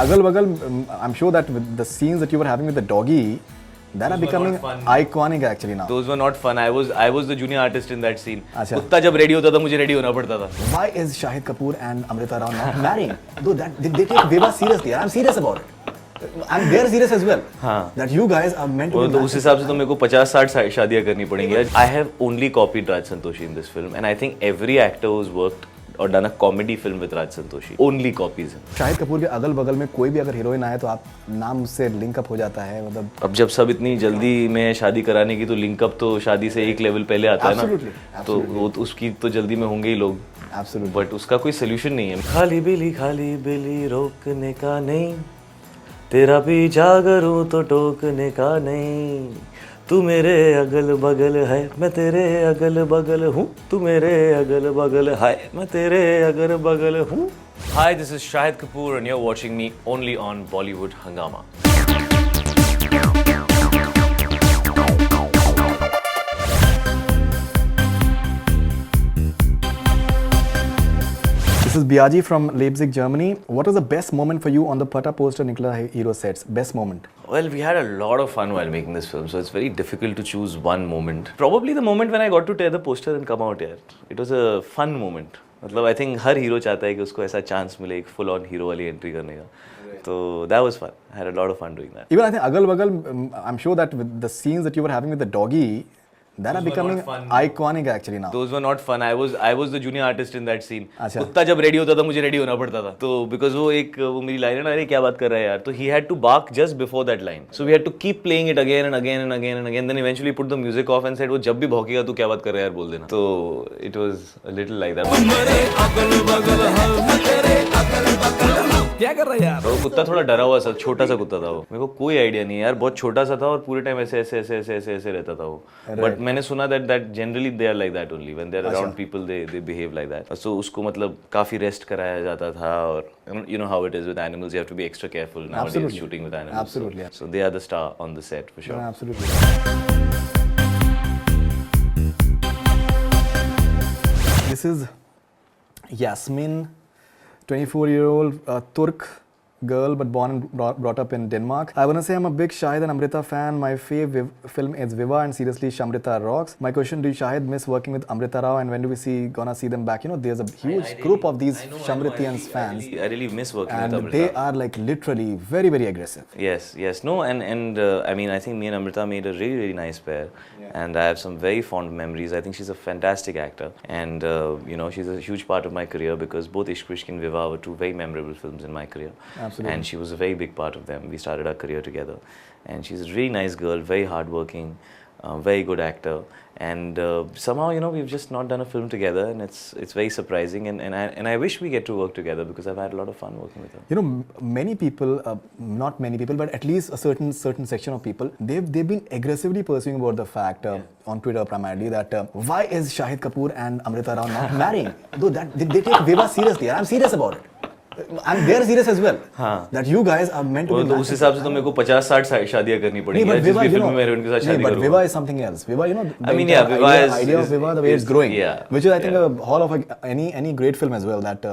अगल बगल, I'm sure that with the scenes that you were having with the doggy, that are becoming iconic actually now. Those were not fun. I was the junior artist in that scene. अच्छा. कुत्ता जब ready होता था मुझे ready होना पड़ता था. Why is Shahid Kapoor and Amrita Rao not marrying? Though that they take Viva seriously. I'm serious about it. And they're serious as well. हाँ. That you guys are meant to वो be तो married. उस हिसाब से तो मेरे को 50-60 शादियाँ करनी पड़ेंगी. I have only copied Raj Santoshi in this film, and I think every actor who's worked or done a comedy film with Raj Santoshi only copies him. Shahid Kapoor के अगल बगल में कोई भी अगर हीरोइन आए तो आप नाम से लिंक अप हो जाता है, मतलब. अब जब सब इतनी जल्दी में शादी कराने की, तो लिंक अप तो शादी से एक लेवल पहले आता है ना. Absolutely. तो वो तो उसकी तो जल्दी में होंगे ही लोग. Absolutely. बट उसका कोई सोल्यूशन नहीं है. खाली बिली रोकने का नहीं, तेरा पीछा करूं तो टोकने का नहीं. तू मेरे अगल बगल है, मैं तेरे अगल बगल हूँ. तू मेरे अगल बगल है, मैं तेरे अगल बगल हूँ. Hi, this is Shahid Kapoor and you're watching me only on Bollywood Hungama. This is Biagi from Leipzig, Germany. What was the best moment for you on the Pata poster Nicola Hero sets? Best moment? Well, we had a lot of fun while making this film, so it's very difficult to choose one moment. Probably the moment when I got to tear the poster and come out here. It was a fun moment. मतलब I think her hero चाहता है कि उसको ऐसा chance मिले एक full on hero वाली entry करने का. तो that was fun. I had a lot of fun doing that. Even I think अगल बगल, I'm sure that with the scenes that you were having with the doggy, that are becoming iconic actually now. Those were not fun. I was the junior artist in that scene. अच्छा. कुत्ता जब ready होता था मुझे ready होना पड़ता था. तो because वो मेरी लाइन है ना, अरे क्या बात कर रहा है यार. तो he had to bark just before that line. So we had to keep playing it again and again and again and again. Then eventually put the music off and said वो जब भी भौंकेगा तू क्या बात कर रहा है यार बोल देना. तो it was a little like that. क्या कर रहा है यार? वो कुत्ता थोड़ा डरा हुआ सा, छोटा सा कुत्ता था वो. मेरे को कोई आइडिया नहीं यार, बहुत छोटा सा था और पूरे टाइम ऐसे रहता था वो. बट मैंने सुना that generally they are like that only when they're around people they behave like that. So उसको मतलब काफी रेस्ट कराया जाता था. और you know how it is with animals, you have to be extra careful nowadays shooting with animals. Absolutely. So they are the star on the set for sure. Yeah, absolutely. This is Yasmin, 24-year-old Turk girl but born and brought up in Denmark. I want to say I'm a big Shahid and Amrita fan. My fave film is Viva, and seriously Shamrita rocks. My question, do you Shahid miss working with Amrita Rao, and when do we gonna see them back? You know, there's a huge group of these Shamritians fans. I really miss working with and Amrita. they are like literally very, very aggressive. Yes. No, and I mean, I think me and Amrita made a really, really nice pair. And I have some very fond memories. I think she's a fantastic actor. And, you know, she's a huge part of my career because both Ishq Vishk and Viva were two very memorable films in my career. Absolutely. And she was a very big part of them. We started our career together. And she's a really nice girl, very hardworking, very good actor. And somehow, you know, we've just not done a film together, and it's very surprising. And I wish we get to work together because I've had a lot of fun working with her. You know, many people, not many people, but at least a certain section of people, they've been aggressively pursuing about the fact on Twitter primarily that why is Shahid Kapoor and Amrita Rao not marrying? Though that they take Viva seriously. I'm serious about it. And they're serious as well. हाँ. That you guys are meant to be. तो उस हिसाब से तो मेरे को 50-60 शादियाँ करनी पड़ेंगी. but Viva, जिस भी फिल्म में उनके साथ शादी but करूँगा. Viva is something else. Viva, you know, I mean, yeah, Viva idea of Viva, the way it's growing, which is I think yeah. a hall of any great film as well. That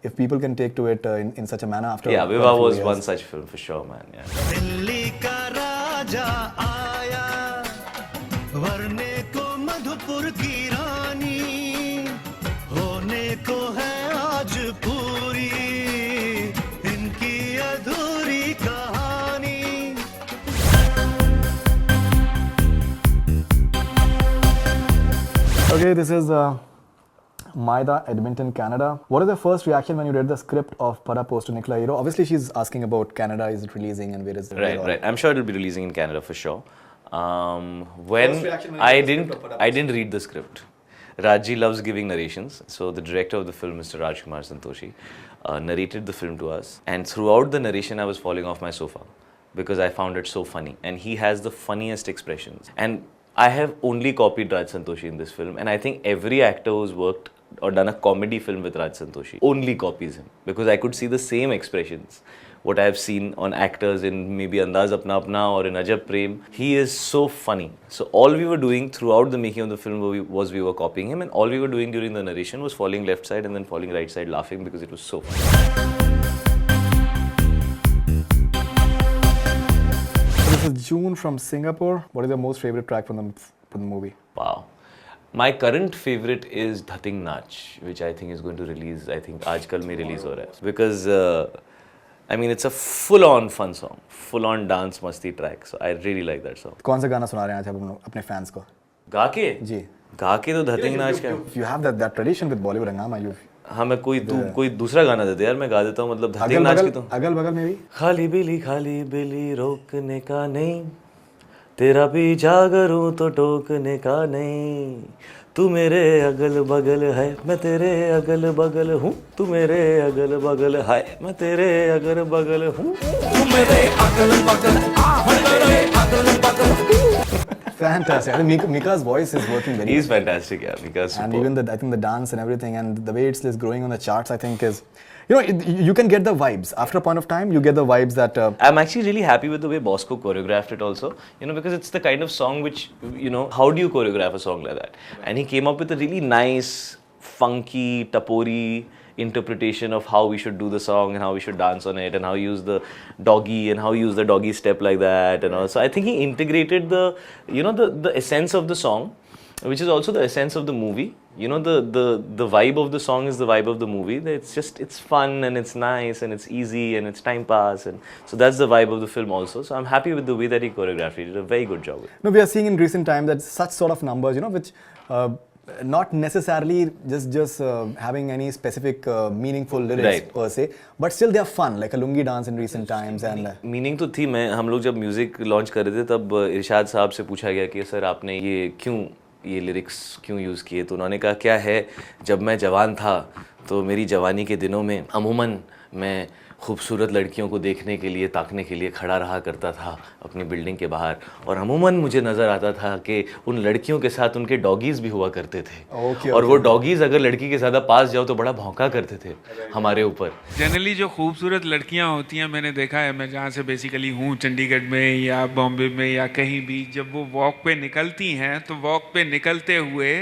if people can take to it in such a manner after. Yeah, Viva was one such film for sure, man. Yeah. Delhi का राजा आया, वरने को मधुपुर की रानी, होने को है आज पूरी इनकी अधूरी कहानी. Okay, this is Maida, Edmonton, Canada. What is the first reaction when you read the script of Para Poster Nicola Hero? Obviously, she's asking about Canada. Is it releasing and where is it? Right. I'm sure it'll be releasing in Canada for sure. When I didn't read the script. Rajji loves giving narrations. So the director of the film, Mr. Rajkumar Santoshi, narrated the film to us. And throughout the narration, I was falling off my sofa because I found it so funny. And he has the funniest expressions. And I have only copied Raj Santoshi in this film. And I think every actor who's worked or done a comedy film with Raj Santoshi only copies him because I could see the same expressions. What I have seen on actors in maybe Andaz Apna Apna or in Ajab Prem, he is so funny. So all we were doing throughout the making of the film was we were copying him, and all we were doing during the narration was falling left side and then falling right side laughing because it was so funny. This is June from Singapore. What is your most favorite track from the movie? Wow. My current favorite is Dhating Nach, which I think is going to release, I think आजकल में release हो रहा है. Because I mean it's a full-on fun song, full-on dance मस्ती track. So I really like that song. कौन सा गाना सुना रहे हैं आज आप अपने fans को? गा के? जी. गा के तो Dhating Nach का. You have that tradition with Bollywood hangama. हाँ मैं कोई दूसरा गाना देते यार मैं गा देता हूँ मतलब Dhating Nach की तो. अगल बगल में भी. खाली बिली रोकने का नहीं तेरा पीछा करूं तो टोकने का नहीं तू मेरे अगल बगल है मैं तेरे अगल बगल हूँ तू मेरे अगल बगल है मैं तेरे अगल बगल हूँ तू मेरे अगल बगल मैं तेरे अगल बगल. Fantastic. I think Mika's voice is working very. He's fantastic, yeah. Mika's super. And even I think the dance and everything and the way it's growing on the charts, I think is, you can get the vibes. After a point of time, you get the vibes that. I'm actually really happy with the way Bosco choreographed it also. Because it's the kind of song which, how do you choreograph a song like that? And he came up with a really nice, funky, tapori interpretation of how we should do the song and how we should dance on it and how use the doggy and how use the doggy step like that and all. So I think he integrated the essence of the song, which is also the essence of the movie. The vibe of the song is the vibe of the movie. It's fun and it's nice and it's easy and it's time pass, and so that's the vibe of the film also. So I'm happy with the way that he choreographed it. He did a very good job with it. No, we are seeing in recent times that such sort of numbers, which not necessarily just having any specific meaningful lyrics right. per se, but still they are fun, like a lungi dance in recent times. And meaning तो थी. हम लोग जब music launch कर रहे थे तब इरशाद साहब से पूछा गया कि सर आपने ये लिरिक्स क्यों यूज़ किए, तो उन्होंने कहा क्या है, जब मैं जवान था तो मेरी जवानी के दिनों में अमूमन मैं खूबसूरत लड़कियों को देखने के लिए ताकने के लिए खड़ा रहा करता था अपनी बिल्डिंग के बाहर, और अमूमन मुझे नज़र आता था कि उन लड़कियों के साथ उनके डॉगीज़ भी हुआ करते थे और वो डॉगीज़ अगर लड़की के ज़्यादा पास जाओ तो बड़ा भौंका करते थे हमारे ऊपर. जनरली जो खूबसूरत लड़कियां होती हैं, मैंने देखा है, मैं जहाँ से बेसिकली हूँ, चंडीगढ़ में या बॉम्बे में या कहीं भी, जब वो वॉक पे निकलती हैं तो वॉक पे निकलते हुए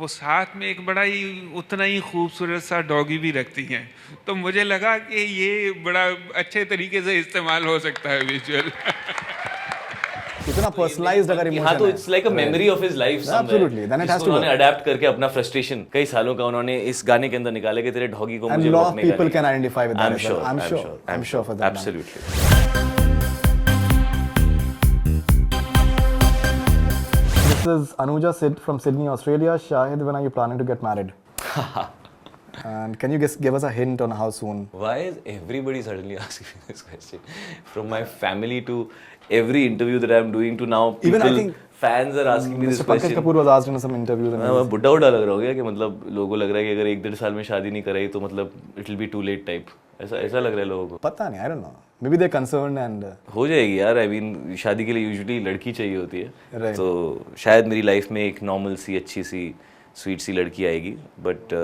वो साथ में एक बड़ा ही उतना ही खूबसूरत सा डॉगी भी रखती हैं. तो मुझे लगा कि ये बड़ा अच्छे तरीके से इस्तेमाल हो सकता है विजुअल. इतना पर्सनलाइज्ड अगर इमोशन है तो it's like a memory of his life somewhere. Absolutely, then it has to उन्होंने अडैप्ट करके अपना फ्रस्ट्रेशन कई सालों का उन्होंने इस गाने के अंदर निकाले कि तेरे डॉगी को मुझे lot of people can identify with that. I am sure for that. Absolutely. This is Anuja Sid from Sydney, Australia. Shahid, when are you planning to get married? And can you give us a hint on how soon? Why is everybody suddenly asking me this question? From my family to every interview that I'm doing to now, people, even I think fans are asking me this Mr. Pankaj question. Kapoor was asked in some interviews. मैं बुढ़ा लग रहा हो गया कि मतलब लोगों को लग रहा है कि अगर 1-1.5 साल में शादी नहीं कराई तो मतलब it will be too late type. ऐसा लग रहा है लोगों को. पता नहीं, I don't know. Maybe they're concerned and हो जाएगी यार. I mean शादी के लिए यूजुअली लड़की चाहिए होती है. Right. तो शायद मेरी लाइफ में एक नॉर्मल सी अच्छी सी स्वीट सी लड़की आएगी, बट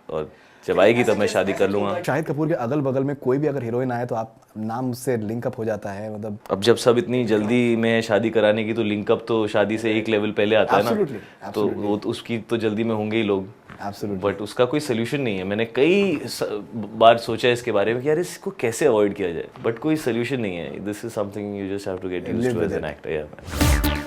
और जब आएगी तब मैं शादी कर लूँगा. शाहिद कपूर के अगल बगल में कोई भी अगर हीरोइन आए तो आप नाम से लिंकअप हो जाता है, मतलब अब जब सब इतनी जल्दी में शादी कराने की तो लिंकअप तो शादी से एक लेवल पहले आता है ना. तो वो उसकी तो जल्दी में होंगे ही लोग. बट उसका कोई सोल्यूशन नहीं है. मैंने कई बार सोचा इसके बारे में कि यार इसको कैसे अवॉइड किया जाए, बट कोई सोल्यूशन नहीं है. This is something you just have to get used to as an actor.